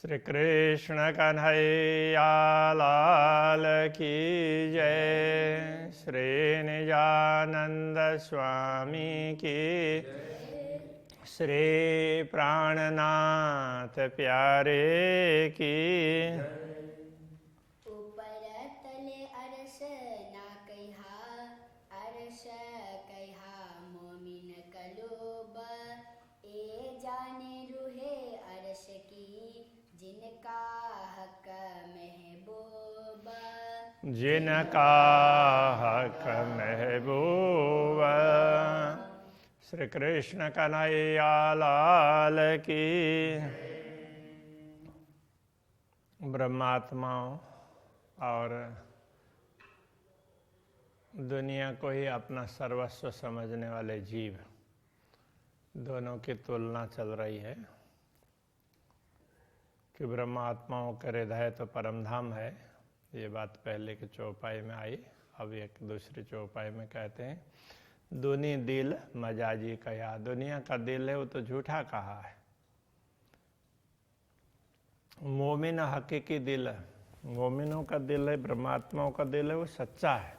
श्री कृष्ण कन्हैया लाल की जय। श्री निजानंद स्वामी की, श्री प्राणनाथ प्यारे की। ऊपर तले अरस ना कहा, अरस कहा मोमिन कलोब। ए जाने रूहे अरस की, जिनका हक महबूब। जिनका हक महबूब। श्री कृष्ण कन्हैया लाल की। ब्रह्मात्माओं और दुनिया को ही अपना सर्वस्व समझने वाले जीव, दोनों की तुलना चल रही है कि ब्रह्मात्माओं के हृदय तो परमधाम है। ये बात पहले के चौपाई में आई। अब एक दूसरी चौपाई में कहते हैं दुनी दिल मजाजी कहा। दुनिया का दिल है वो तो झूठा कहा है। मोमिन हकीकी दिल है, मोमिनों का दिल है, ब्रह्मात्माओं का दिल है, वो सच्चा है।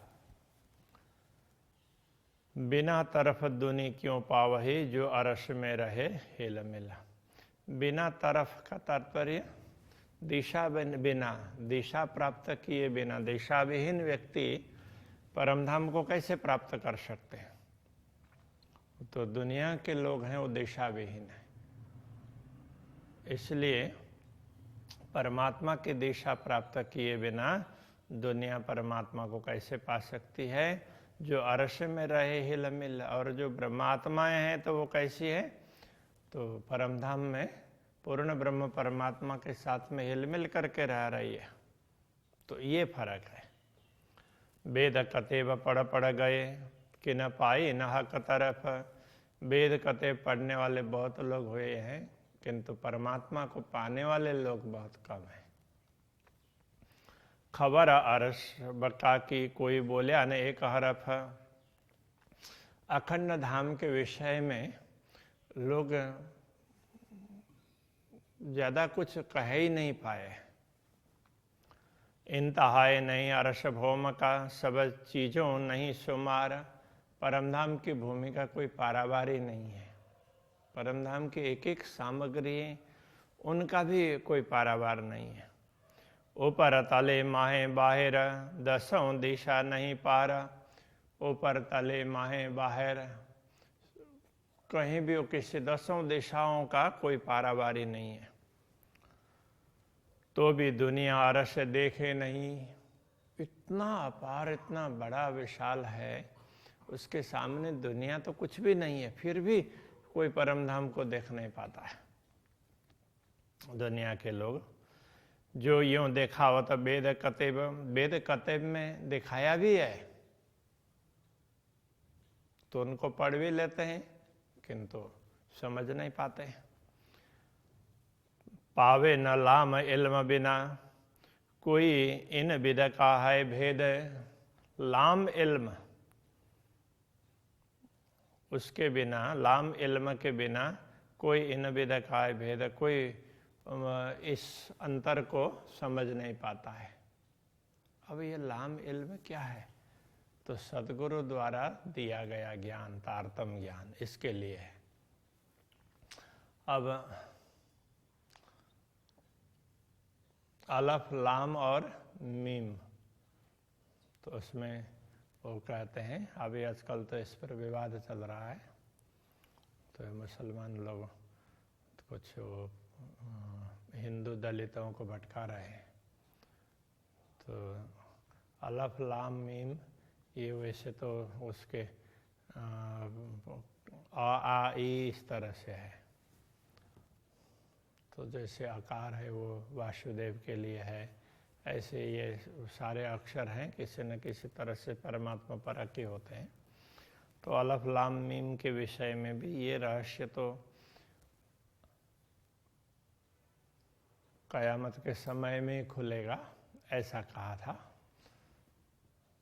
बिना तरफ दुनी क्यों पावही, जो अरश में रहे हिल मिला। बिना तरफ का तात्पर्य दिशा बिना, दिशा प्राप्त किए बिना, दिशा विहीन व्यक्ति परमधाम को कैसे प्राप्त कर सकते हैं। तो दुनिया के लोग हैं वो दिशा विहीन है, इसलिए परमात्मा की दिशा प्राप्त किए बिना दुनिया परमात्मा को कैसे पा सकती है। जो अर्श में रहे हिल मिल, और जो ब्रह्मात्माएं हैं तो वो कैसी है, तो परमधाम में पूर्ण ब्रह्म परमात्मा के साथ में हिल मिल करके रह रही है। तो ये फर्क है। वेद कतेब पढ़ गए कि न पाई न हक तरफ। वेद कते पढ़ने वाले बहुत लोग हुए हैं, किंतु परमात्मा को पाने वाले लोग बहुत कम हैं। खबर अर्श बका की कोई बोले न एक हरफ। अखंड धाम के विषय में लोग ज्यादा कुछ कह ही नहीं पाए। इंतहाए नहीं अर्श भौम का, सब चीजों नहीं शुमार। परमधाम की भूमि का कोई पारावारी नहीं है। परमधाम की एक एक सामग्री, उनका भी कोई पारावार नहीं है। ऊपर तले माहे बाहर, दसों दिशा नहीं पार। ऊपर तले माहे बाहर, कहीं भी वो किसी दसों दिशाओं का कोई पारावारी नहीं है। तो भी दुनिया अरश देखे नहीं। इतना अपार, इतना बड़ा विशाल है, उसके सामने दुनिया तो कुछ भी नहीं है, फिर भी कोई परमधाम को देख नहीं पाता है। दुनिया के लोग जो यूं देखावत वेद कतेब, वेद कतेब में दिखाया भी है तो उनको पढ़ भी लेते हैं, किंतु समझ नहीं पाते हैं। पावे न लाम इल्म बिना, कोई इन विद का है भेद। लाम इल्म, उसके बिना, लाम इल्म के बिना कोई इन विद का है भेद, कोई इस अंतर को समझ नहीं पाता है। अब ये लाम इल्म क्या है, तो सदगुरु द्वारा दिया गया ज्ञान, तारतम ज्ञान, इसके लिए है। अब अलफ लाम और मीम, तो उसमें वो कहते हैं, अभी आजकल तो इस पर विवाद चल रहा है, तो मुसलमान लोग कुछ हिंदू दलितों को भटका रहे हैं। तो अलफ लाम मीम ये वैसे तो उसके आ ई इस तरह से है। तो जैसे आकार है वो वासुदेव के लिए है, ऐसे ये सारे अक्षर हैं किसी न किसी तरह से परमात्मा परक ही होते हैं। तो अलफ लाम मीम के विषय में भी ये रहस्य तो कयामत के समय में खुलेगा, ऐसा कहा था।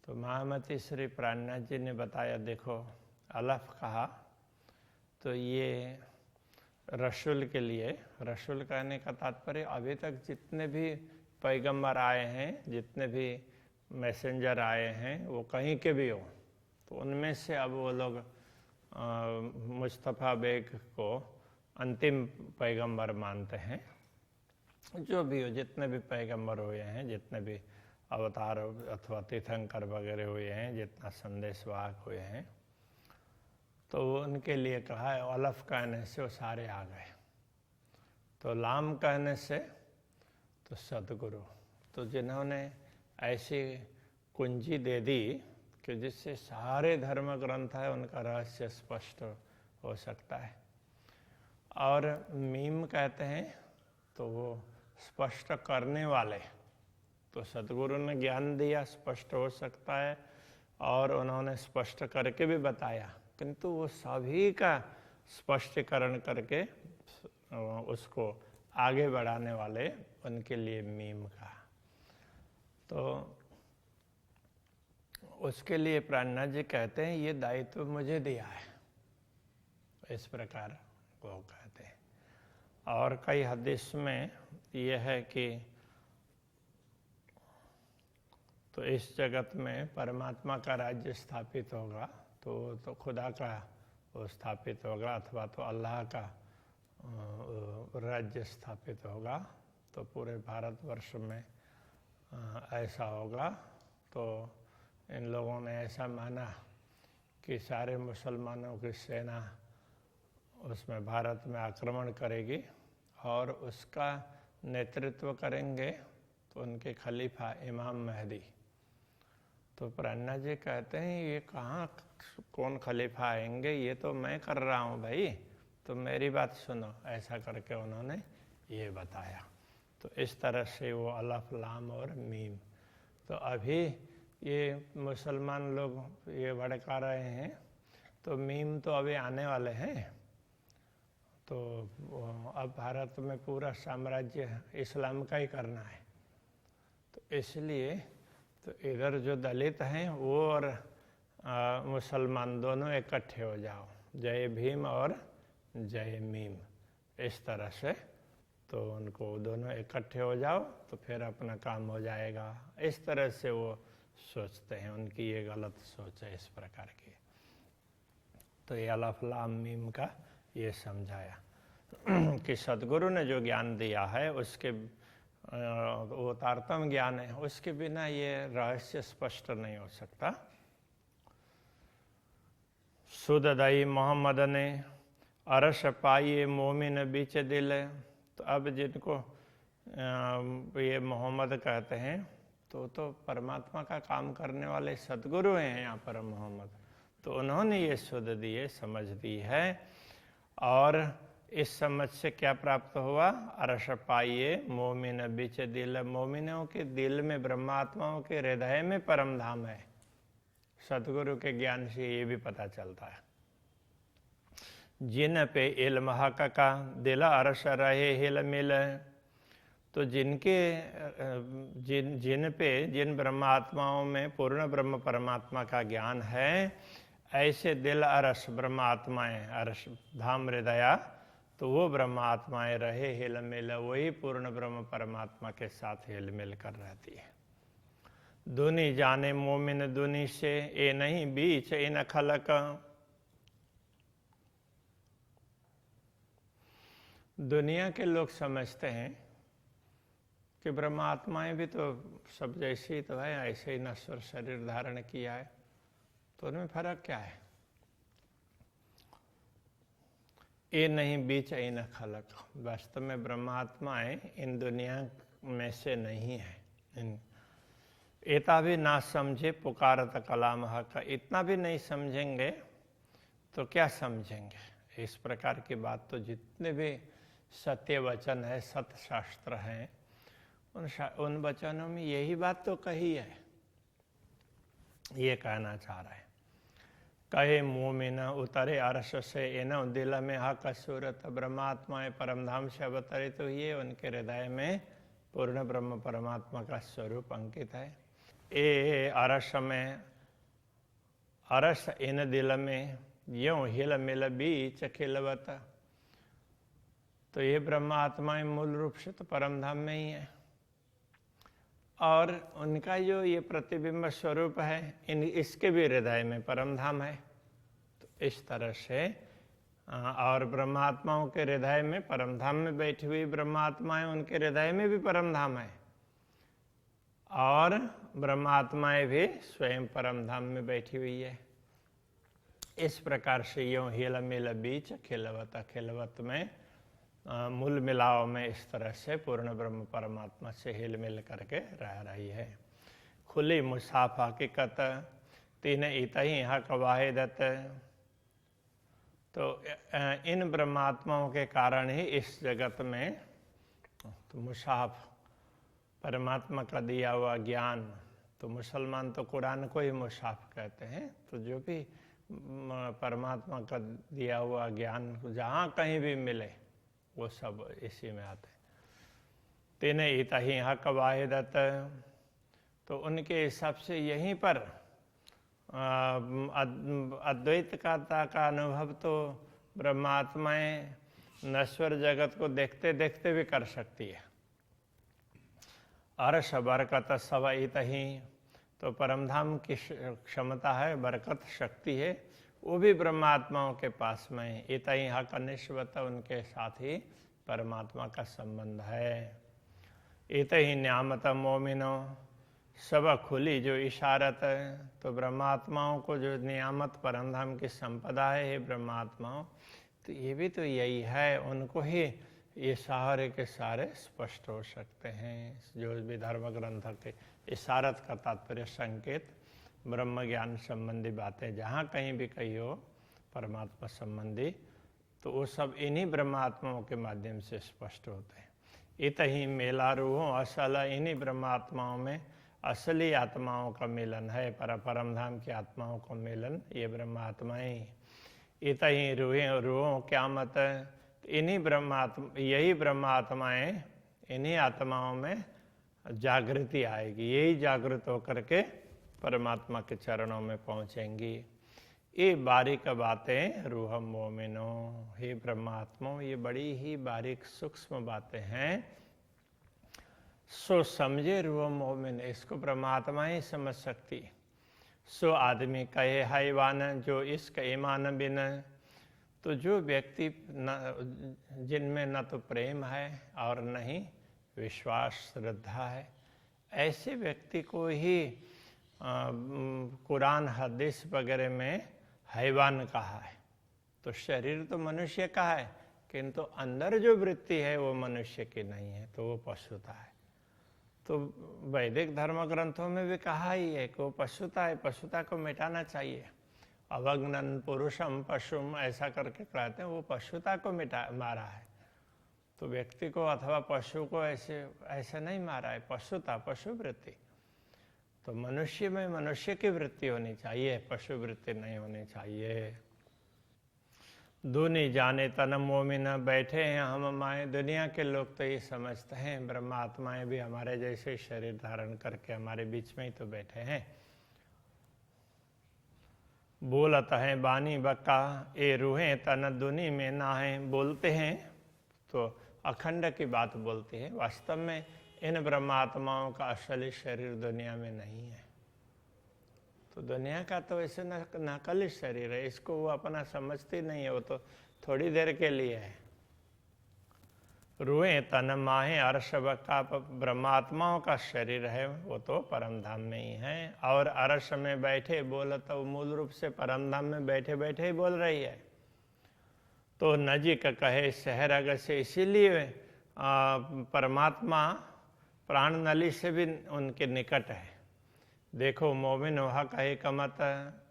तो महामती श्री प्राणनाथ जी ने बताया, देखो अलफ कहा तो ये रसूल के लिए, रसूल कहने का तात्पर्य अभी तक जितने भी पैगंबर आए हैं, जितने भी मैसेंजर आए हैं, वो कहीं के भी हो, तो उनमें से अब वो लोग मुस्तफ़ा बेग को अंतिम पैगंबर मानते हैं। जो भी हो, जितने भी पैगंबर हुए हैं, जितने भी अवतार अथवा तीर्थंकर वगैरह हुए हैं, जितना संदेशवाहक हुए हैं, तो उनके लिए कहा है अलफ कहने से वो सारे आ गए, तो लाम कहने से तो सदगुरु। तो जिन्होंने ऐसी कुंजी दे दी कि जिससे सारे धर्म ग्रंथ है उनका रहस्य स्पष्ट हो सकता है। और मीम कहते हैं तो वो स्पष्ट करने वाले, तो सदगुरु ने ज्ञान दिया, स्पष्ट हो सकता है, और उन्होंने स्पष्ट करके भी बताया, किंतु वो सभी का स्पष्टीकरण करके उसको आगे बढ़ाने वाले, उनके लिए मीम का। तो उसके लिए प्राणनाथ जी कहते हैं ये दायित्व मुझे दिया है, इस प्रकार वो कहते हैं। और कई हदीस में यह है कि तो इस जगत में परमात्मा का राज्य स्थापित होगा, तो खुदा का वो स्थापित होगा, अथवा तो अल्लाह का राज्य स्थापित होगा, तो पूरे भारतवर्ष में ऐसा होगा। तो इन लोगों ने ऐसा माना कि सारे मुसलमानों की सेना उसमें भारत में आक्रमण करेगी और उसका नेतृत्व करेंगे तो उनके खलीफा इमाम महदी। तो प्राणनाथ जी कहते हैं ये कहाँ कौन खलीफा आएंगे, ये तो मैं कर रहा हूँ भाई, तो मेरी बात सुनो, ऐसा करके उन्होंने ये बताया। तो इस तरह से वो अलफ लाम और मीम। तो अभी ये मुसलमान लोग ये भड़का रहे हैं, तो मीम तो अभी आने वाले हैं। तो अब भारत में पूरा साम्राज्य इस्लाम का ही करना है, तो इसलिए तो इधर जो दलित हैं वो और मुसलमान दोनों इकट्ठे हो जाओ, जय भीम और जय मीम, इस तरह से। तो उनको दोनों इकट्ठे हो जाओ तो फिर अपना काम हो जाएगा, इस तरह से वो सोचते हैं। उनकी ये गलत सोच है इस प्रकार की। तो ये अलफ लाम मीम का ये समझाया कि सदगुरु ने जो ज्ञान दिया है उसके वो तारतम ज्ञान है, उसके बिना ये रहस्य स्पष्ट नहीं हो सकता। सुददाई मोहम्मद ने अरश पाइए मोमिन बीच दिल। तो अब जिनको ये मोहम्मद कहते हैं तो परमात्मा का काम करने वाले सदगुरु हैं यहाँ पर मोहम्मद। तो उन्होंने ये सुध दिए, समझ दी है, और इस समझ से क्या प्राप्त हुआ? अरश पाइए मोमिन बीच दिल। मोमिनों के दिल में, ब्रह्मात्माओं के हृदय में परम धाम है। सदगुरु के ज्ञान से ये भी पता चलता है। जिन पे इल्म हक का दिल अरश रहे हिल मिल। तो जिन ब्रह्मात्माओं में पूर्ण ब्रह्म परमात्मा का ज्ञान है, ऐसे दिल अरश ब्रह्मात्माएं, अरश धाम हृदया, तो वो ब्रह्मात्माएं रहे हिल मिल, वही पूर्ण ब्रह्म परमात्मा के साथ हिल मिल कर रहती है। दुनी जाने मोमिन दुनी से, ए नहीं बीच इन खलक। दुनिया के लोग समझते हैं कि ब्रह्मात्माएं भी तो सब जैसी तो है, ऐसे ही नश्वर शरीर धारण किया है, तो उनमें फर्क क्या है? ये नहीं बीच इन खलक। वास्तव में ब्रह्मात्माएं इन दुनिया में से नहीं है। इतना भी ना समझे पुकारत कलाम हक। इतना भी नहीं समझेंगे तो क्या समझेंगे? इस प्रकार की बात तो जितने भी सत्य वचन है, सत्य शास्त्र हैं, उन वचनों में यही बात तो कही है। ये कहना चाह रहा है। कहे मोमिन उतरे अरश से एनो दिल में हक सूरत। ब्रह्मात्माएं परमधाम से अवतरित हुई है, उनके हृदय में पूर्ण ब्रह्म परमात्मा का स्वरूप अंकित है। ए अरश में, अरश इन दिल में, यूं हिल मिल बीच खिलवत। तो ये ब्रह्मात्माएं मूल रूप से तो परम धाम में ही है, और उनका जो ये प्रतिबिंब स्वरूप है इसके भी हृदय में परम धाम है। तो इस तरह से और ब्रह्मात्माओं के हृदय में परम धाम में बैठी हुई ब्रह्मात्माएं, उनके हृदय में भी परम धाम है, और ब्रह्मात्माएं भी स्वयं परम धाम में बैठी हुई है। इस प्रकार से यूं हिल मिल बीच खिलवत खिलवत में मूल मिलाव में इस तरह से पूर्ण ब्रह्म परमात्मा से हिल मिल करके रह रही है। खुली मुसाफ हकीकत तीन इतही हक वाहिदत। तो इन ब्रह्मात्माओं के कारण ही इस जगत में तो मुसाफ परमात्मा का दिया हुआ ज्ञान, तो मुसलमान तो कुरान को ही मुसाफ कहते हैं। तो जो भी परमात्मा का दिया हुआ ज्ञान जहाँ कहीं भी मिले वो सब इसी में आते हैं। तीन इतही हक वाहिदत। तो उनके हिसाब से यहीं पर अद्वैत का अनुभव तो ब्रह्मात्माएं नश्वर जगत को देखते देखते भी कर सकती है। अर्श बरकत सब इतही। तो परमधाम की क्षमता है, बरकत शक्ति है, वो भी ब्रह्मात्माओं के पास में। इतही हक निश्वत, उनके साथ ही परमात्मा का संबंध है। इतही न्यामत मोमिनो सब खुली जो इशारत। तो ब्रह्मात्माओं को जो नियामत परमधाम की संपदा है, ये ब्रह्मात्माओं, तो ये भी तो यही है, उनको ही ये सारे के सारे स्पष्ट हो सकते हैं। जो भी धर्म ग्रंथ के इशारत का तात्पर्य संकेत, ब्रह्म ज्ञान संबंधी बातें जहाँ कहीं भी कही हो परमात्मा संबंधी, तो वो सब इन्हीं ब्रह्मात्माओं के माध्यम से स्पष्ट होते हैं। इतही मेला रूहों असल, इन्हीं ब्रह्मात्माओं में असली आत्माओं का मिलन है, परमधाम की आत्माओं का मिलन ये ब्रह्मात्माएं। इतही रूहों क्या मत, इन्हीं यही ब्रह्मात्माएं, इन्हीं आत्माओं में जागृति आएगी, यही जागृत होकर के परमात्मा के चरणों में पहुंचेंगी। ये बारीक बातें रूह मोमिनो, हे ब्रह्मात्माओं, ये बड़ी ही बारीक सूक्ष्म बातें हैं। सो समझे रूह मोमिन, इसको परमात्मा ही समझ सकती। सो आदमी कहे हैवान, जो इसका ईमान बिन। तो जो व्यक्ति जिनमें न तो प्रेम है और न ही विश्वास श्रद्धा है, ऐसे व्यक्ति को ही कुरान हदीस वगैरह में हैवान कहा है। तो शरीर तो मनुष्य का है, किंतु अंदर जो वृत्ति है वो मनुष्य की नहीं है, तो वो पशुता है। तो वैदिक धर्म ग्रंथों में भी कहा ही है कि वो पशुता है, पशुता को मिटाना चाहिए। अवग्नन पुरुषम पशुम ऐसा करके कहते हैं, वो पशुता को मारा है। तो व्यक्ति को अथवा पशु को ऐसे नहीं मारा है, पशुता, पशु वृत्ति। तो मनुष्य में मनुष्य की वृत्ति होनी चाहिए, पशु वृत्ति नहीं होनी चाहिए। दूनी जाने तन मोमिन, बैठे हैं हम माए। दुनिया के लोग तो ये समझते हैं ब्रह्मात्माएं भी हमारे जैसे शरीर धारण करके हमारे बीच में ही तो बैठे हैं। बोलत हैं बानी बक्का, ए रूहें तन दुनी में ना है। बोलते हैं तो अखंड की बात बोलते हैं, वास्तव में इन ब्रह्मात्माओं का असली शरीर दुनिया में नहीं है। तो दुनिया का तो ऐसे नकली शरीर है, इसको वो अपना समझती नहीं है, वो तो थोड़ी देर के लिए है। रूहें तन माहे अर्श बक्का, ब्रह्मात्माओं का शरीर है वो तो परमधाम में ही है। और अर्श में बैठे बोल, तो मूल रूप से परमधाम में बैठे बैठे ही बोल रही है। तो नजीक कहे शहरग से, इसीलिए परमात्मा प्राण नली से भी उनके निकट है। देखो मोमिन हक हिकमत,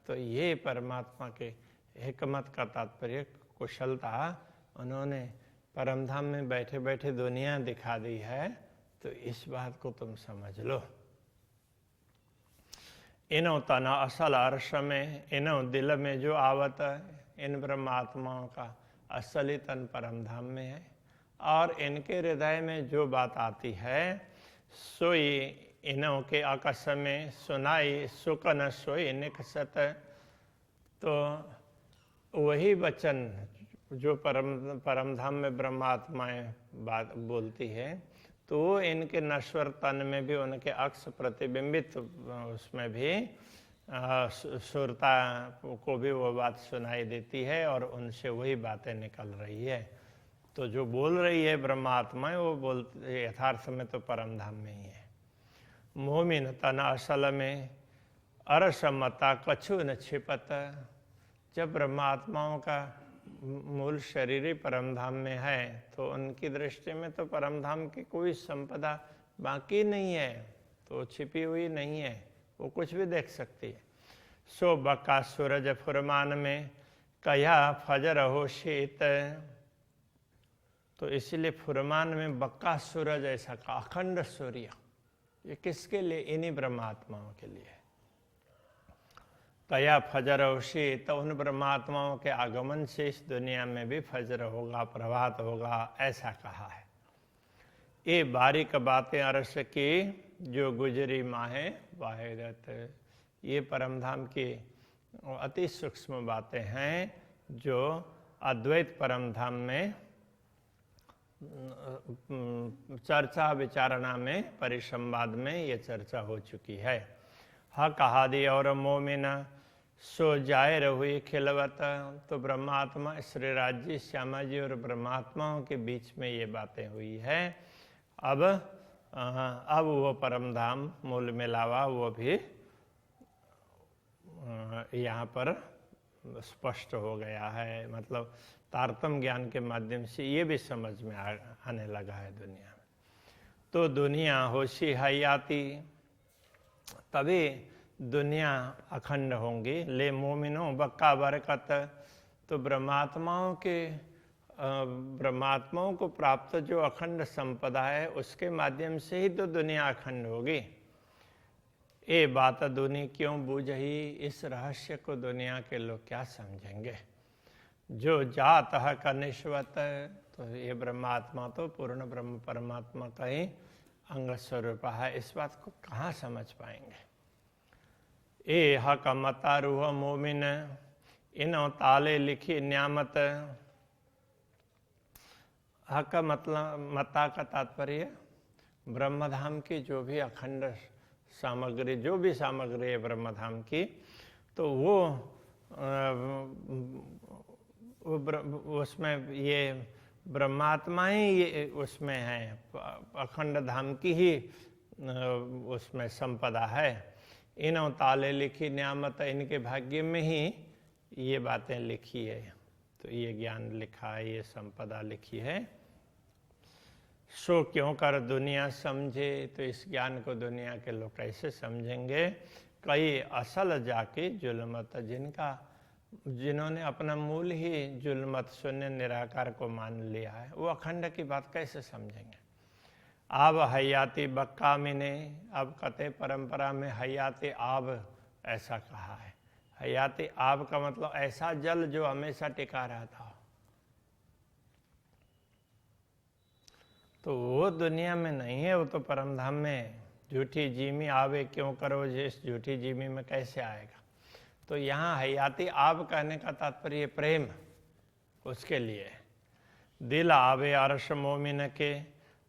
तो ये परमात्मा के हिकमत का तात्पर्य कुशलता उन्होंने परमधाम में बैठे बैठे दुनिया दिखा दी है। तो इस बात को तुम समझ लो। इनो तना असल अर्श में, इनो दिल में जो आवत, इन ब्रह्मात्माओं का असली तन परमधाम में है। और इनके हृदय में जो बात आती है सोई इनों के आकाश में सुनाई, सुख न सोई निकसत। तो वही वचन जो परम धाम में ब्रह्मात्माएं बात बोलती है, तो इनके नश्वर तन में भी उनके अक्ष प्रतिबिंबित उसमें भी सुरता को भी वो बात सुनाई देती है और उनसे वही बातें निकल रही है। तो जो बोल रही है ब्रह्मात्माएं, वो बोलते यथार्थ में तो परम धाम में ही है। मोमिन तन असल में अरसमता कछु न छिपत। जब ब्रह्मात्माओं का मूल शरीर ही परमधाम में है, तो उनकी दृष्टि में तो परमधाम की कोई संपदा बाकी नहीं है, तो छिपी हुई नहीं है, वो कुछ भी देख सकती है। सो बका सूरज फुरमान में कया फजर हो शीत। तो इसीलिए फुरमान में बक्का सूरज ऐसा का अखंड सूर्य, ये किसके लिए? इन्हीं ब्रह्मात्माओं के लिए। कया फजर होशी, तो उन ब्रह्मात्माओं के आगमन से इस दुनिया में भी फजर होगा, प्रभात होगा, ऐसा कहा है। ये बारीक बातें अरस की जो गुजरी माहे वाहिरत। ये परमधाम की अति सूक्ष्म बातें हैं जो अद्वैत परमधाम में चर्चा विचारणा में, परिसंवाद में ये चर्चा हो चुकी है। हक हादि और मोमिन सो जाहिर हुई खिलवत। तो ब्रह्मात्मा श्री राज्य श्यामा जी और ब्रह्मात्माओं के बीच में ये बातें हुई है। अब वो परमधाम मूल मिलावा वो भी यहाँ पर स्पष्ट हो गया है। मतलब तारतम ज्ञान के माध्यम से ये भी समझ में आने लगा है दुनिया में। तो दुनिया होशी हयाती, तभी दुनिया अखंड होंगी। ले मोमिनो बक्का बरकत। तो ब्रह्मात्माओं को प्राप्त जो अखंड संपदा है, उसके माध्यम से ही तो दुनिया अखंड होगी। ये बात दुनिया क्यों बूझही, इस रहस्य को दुनिया के लोग क्या समझेंगे। जो जात है कनिष्वत, तो ये ब्रह्मात्मा तो पूर्ण ब्रह्म परमात्मा का ही अंग स्वरूप है, इस बात को कहाँ समझ पाएंगे। ए हक मता रूह मोमिन, इनो ताले लिखी न्यामत। हक मतलब मता का तात्पर्य ब्रह्मधाम की जो भी अखंड सामग्री, जो भी सामग्री है ब्रह्मधाम की, तो वो उसमें ये ब्रह्मात्मा ही ये उसमें है, अखंड धाम की ही उसमें संपदा है। इन्हों ताले लिखी न्यामत, इनके भाग्य में ही ये बातें लिखी है, तो ये ज्ञान लिखा है, ये संपदा लिखी है। सो क्यों कर दुनिया समझे, तो इस ज्ञान को दुनिया के लोग कैसे समझेंगे। कई असल जाके जुल्मत, जिन्होंने अपना मूल ही जुल्मत शून्य निराकार को मान लिया है, वो अखंड की बात कैसे समझेंगे। आब हयाती बक्का मिने, अब कते परंपरा में हयाती आब ऐसा कहा है। हयाती आब का मतलब ऐसा जल जो हमेशा टिका रहता हो। तो वो दुनिया में नहीं है, वो तो परमधाम में। झूठी जीमी आवे क्यों करो, जिस झूठी जीमी में कैसे आएगा। तो यहाँ हयाती आब कहने का तात्पर्य प्रेम, उसके लिए। दिल आवे अर्श मोमिन के,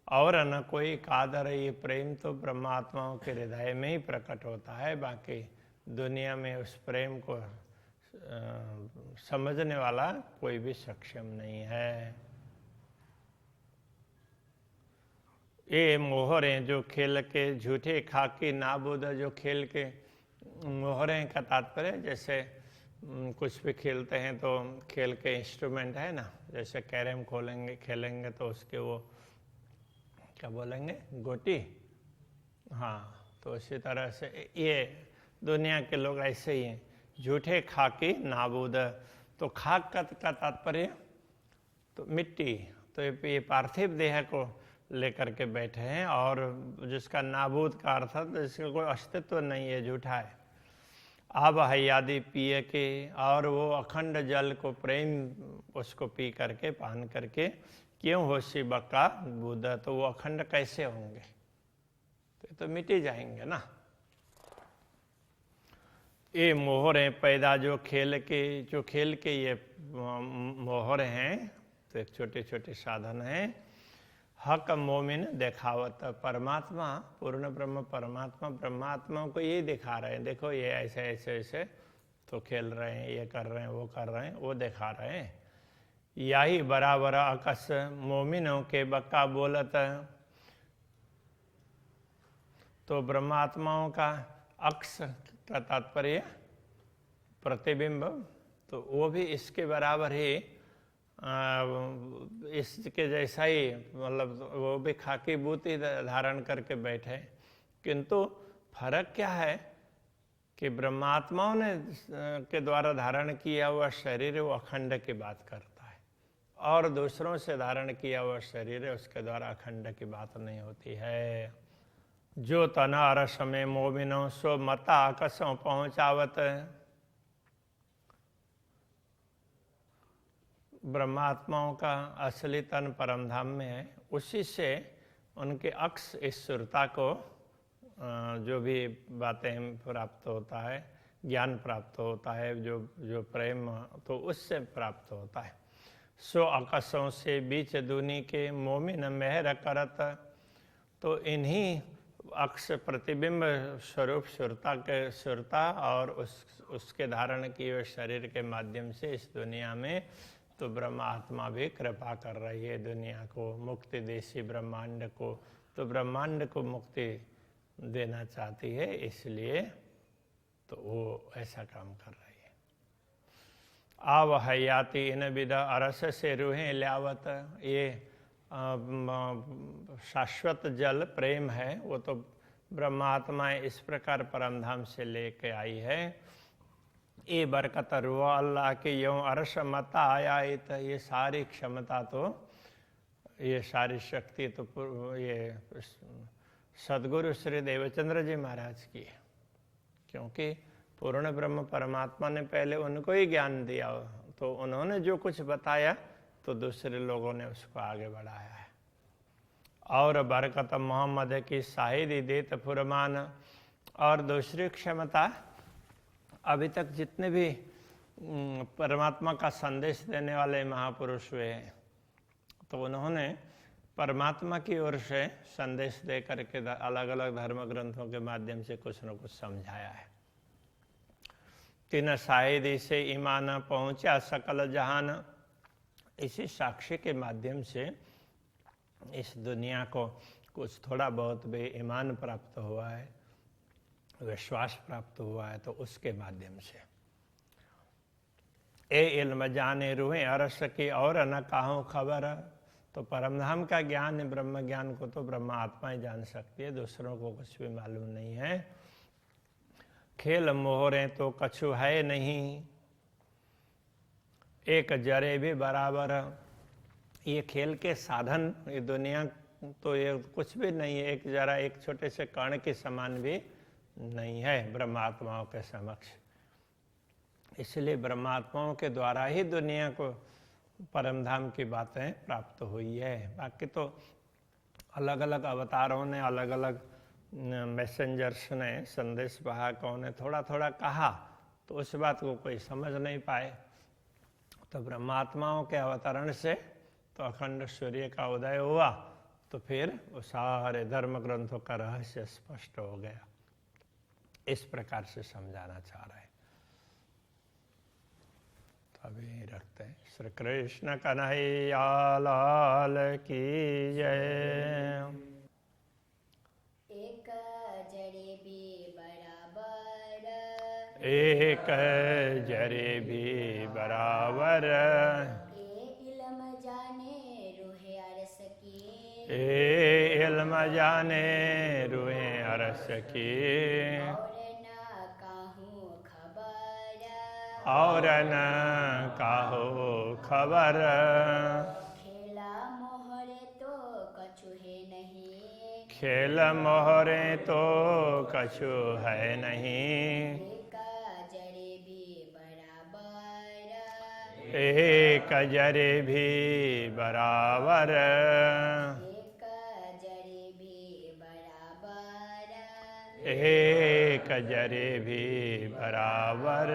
और न कोई कादर। ये प्रेम तो ब्रह्मात्माओं के हृदय में ही प्रकट होता है, बाकी दुनिया में उस प्रेम को समझने वाला कोई भी सक्षम नहीं है। ये मोहरे जो खेल के झूठे खाकी नाबूद, जो खेल के मोहरे का तात्पर्य जैसे कुछ भी खेलते हैं तो खेल के इंस्ट्रूमेंट है ना, जैसे कैरम खेलेंगे तो उसके वो क्या बोलेंगे, गोटी। हाँ, तो इसी तरह से ये दुनिया के लोग ऐसे ही हैं, झूठे खाकी नाबूद। तो खाक का तात्पर्य तो मिट्टी, तो ये पार्थिव देह को लेकर के बैठे हैं, और जिसका नाबूद का अर्थ है जिसका कोई अस्तित्व नहीं है, झूठा है। आब हयादी पिए के, और वो अखंड जल को प्रेम उसको पी करके, पान करके, क्यों होशी बक्का बुध, तो वो अखंड कैसे होंगे, तो मिट ही जाएंगे ना। ये मोहरें पैदा जो खेल के ये मोहर हैं, तो एक छोटे छोटे साधन हैं। हक मोमिन देखावत, परमात्मा पूर्ण ब्रह्म परमात्मा ब्रह्मात्माओं को ये दिखा रहे हैं, देखो ये ऐसे ऐसे ऐसे तो खेल रहे हैं, ये कर रहे हैं, वो कर रहे हैं, वो दिखा रहे हैं। यही बराबर अकस मोमिनों के बक्का बोलत, तो ब्रह्मात्माओं का अक्स का तात्पर्य प्रतिबिंब, तो वो भी इसके बराबर ही इसके जैसा ही, मतलब वो भी खाकी बूती धारण करके बैठे। किंतु फर्क क्या है कि ब्रह्मात्माओं ने के द्वारा धारण किया हुआ शरीर वो अखंड की बात करता है, और दूसरों से धारण किया हुआ शरीर उसके द्वारा अखंड की बात नहीं होती है। जो तना अरस में मोमिनो सो मता आकसों पहुंचावत, ब्रह्मात्माओं का असली तन परमधाम में है, उसी से उनके अक्स इस सुरता को जो भी बातें प्राप्त होता है, ज्ञान प्राप्त होता है, जो प्रेम, तो उससे प्राप्त होता है। सो अकसों से बीच दूनी के मोमिन मेहर करत, तो इन्हीं अक्ष प्रतिबिंब स्वरूप सुरता और उसके धारण किए हुए शरीर के माध्यम से इस दुनिया में तो ब्रह्मात्मा भी कृपा कर रही है दुनिया को, मुक्ति देशी ब्रह्मांड को, तो ब्रह्मांड को मुक्ति देना चाहती है, इसलिए तो वो ऐसा काम कर रही है। आव हयाति इन विदा अरस से रूहें ल्यावत, ये शाश्वत जल प्रेम है, वो तो ब्रह्मात्माएं इस प्रकार परमधाम से लेके आई है। ये बरकत रुआ अल्लाह के यों अरश मता आया, ये सारी क्षमता तो, ये सारी शक्ति तो ये सदगुरु श्री देवचंद्र जी महाराज की है, क्योंकि पूर्ण ब्रह्म परमात्मा ने पहले उनको ही ज्ञान दिया, तो उन्होंने जो कुछ बताया तो दूसरे लोगों ने उसको आगे बढ़ाया है। और बरकत मोहम्मद की शाहिदी देत फुरमान, और दूसरी क्षमता अभी तक जितने भी परमात्मा का संदेश देने वाले महापुरुष हुए हैं, तो उन्होंने परमात्मा की ओर से संदेश दे करके अलग अलग धर्म ग्रंथों के माध्यम से कुछ न कुछ समझाया है। तीन शाहिदी से ईमान पहुंचा सकल जहान, इसी साक्षी के माध्यम से इस दुनिया को कुछ थोड़ा बहुत भी ईमान प्राप्त हुआ है, विश्वास प्राप्त हुआ है, तो उसके माध्यम से ए इल्म जाने रूहें अरस की और न काहूं खबर, तो परमधाम का ज्ञान, ब्रह्म ज्ञान को तो ब्रह्मा आत्मा ही जान सकती है, दूसरों को कुछ भी मालूम नहीं है। खेल मोहरे तो कछु है नहीं, एक जरे भी बराबर, ये खेल के साधन, ये दुनिया तो ये कुछ भी नहीं है, एक जरा एक छोटे से कण के समान भी नहीं है ब्रह्मात्माओं के समक्ष। इसलिए ब्रह्मात्माओं के द्वारा ही दुनिया को परमधाम की बातें प्राप्त हुई है। बाकी तो अलग अलग अवतारों ने, अलग अलग मैसेंजर्स ने, संदेश वाहकों ने थोड़ा थोड़ा कहा, तो उस बात को कोई समझ नहीं पाए। तो ब्रह्मात्माओं के अवतरण से तो अखंड सूर्य का उदय हुआ, तो फिर वो सारे धर्म ग्रंथों का रहस्य स्पष्ट हो गया। इस प्रकार से समझाना चाह रहे हैं। तो अभी रखते हैं। श्री कृष्ण कन्हैया लाल की जय। एक जरे भी बराबर, एक जरे भी बराबर, इल्म जाने रूहे अरस की, ए इल्म जाने रूहें अरस की, और न काहो खबर, खेला मोहरे तो कछु है नहीं, खेल मोहरे तो कछु है नहीं, एक जरे भी बराबर, एक जरे भी बराबर, एक जरे भी बराबर, एक जरे भी बराबर